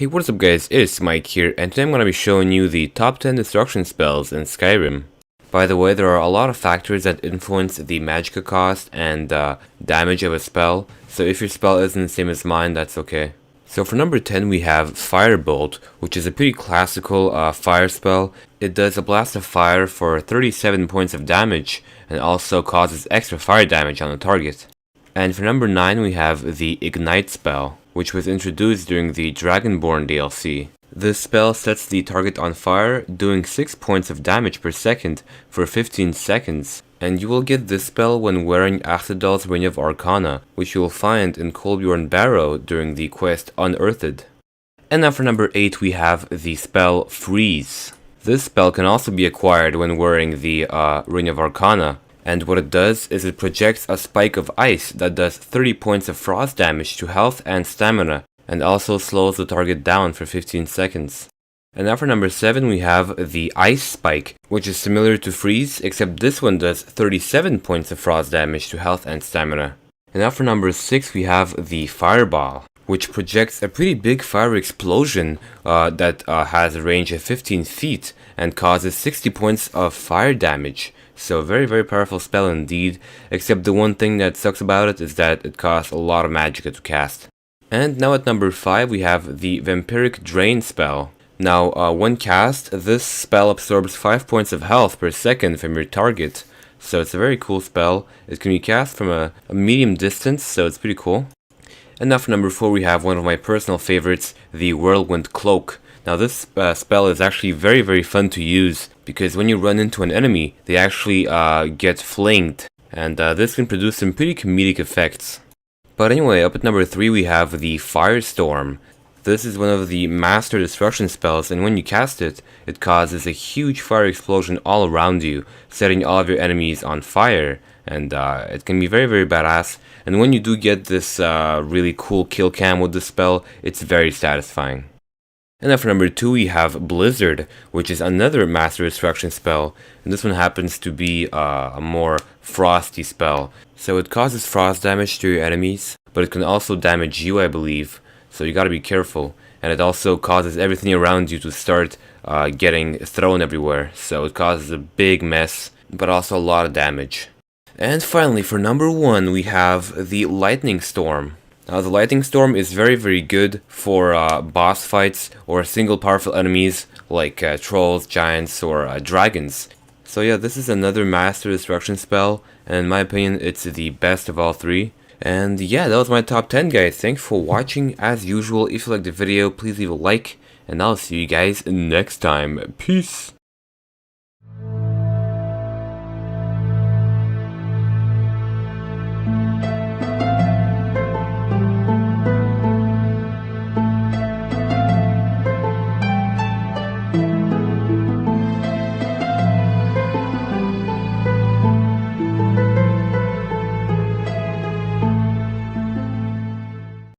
Hey, what's up guys, it's Mike here, and today I'm going to be showing you the top 10 destruction spells in Skyrim. By the way, there are a lot of factors that influence the magicka cost and damage of a spell, so if your spell isn't the same as mine, that's okay. So for number 10 we have Firebolt, which is a pretty classical fire spell. It does a blast of fire for 37 points of damage, and also causes extra fire damage on the target. And for number 9 we have the Ignite spell, which was introduced during the Dragonborn DLC. This spell sets the target on fire, doing 6 points of damage per second for 15 seconds. And you will get this spell when wearing Axedal's Ring of Arcana, which you will find in Kolbjorn Barrow during the quest Unearthed. And now for number 8 we have the spell Freeze. This spell can also be acquired when wearing the Ring of Arcana. And what it does is it projects a spike of ice that does 30 points of frost damage to health and stamina, and also slows the target down for 15 seconds. And now for number 7 we have the Ice Spike, which is similar to Freeze, except this one does 37 points of frost damage to health and stamina. And now for number 6 we have the Fireball, which projects a pretty big fire explosion that has a range of 15 feet and causes 60 points of fire damage. So very powerful spell indeed, except the one thing that sucks about it is that it costs a lot of magicka to cast. And now at number 5 we have the Vampiric Drain spell. Now when cast, this spell absorbs 5 points of health per second from your target. So it's a very cool spell. It can be cast from a medium distance, so it's pretty cool. And now for number 4 we have one of my personal favorites, the Whirlwind Cloak. Now this spell is actually very fun to use, because when you run into an enemy, they actually get flanked, and this can produce some pretty comedic effects. But anyway, up at number 3 we have the Firestorm. This is one of the master destruction spells, and when you cast it, it causes a huge fire explosion all around you, setting all of your enemies on fire, and it can be very badass. And when you do get this really cool kill cam with this spell, it's very satisfying. And then for number 2 we have Blizzard, which is another master destruction spell, and this one happens to be a more frosty spell. So it causes frost damage to your enemies, but it can also damage you, I believe, so you gotta be careful. And it also causes everything around you to start getting thrown everywhere, so it causes a big mess, but also a lot of damage. And finally, for number 1 we have the Lightning Storm. Now the Lightning Storm is very good for boss fights or single powerful enemies like trolls, giants, or dragons. So yeah, this is another master destruction spell, and in my opinion it's the best of all three. And yeah, that was my top 10 guys. Thanks for watching. As usual, if you liked the video, please leave a like, and I'll see you guys next time. Peace!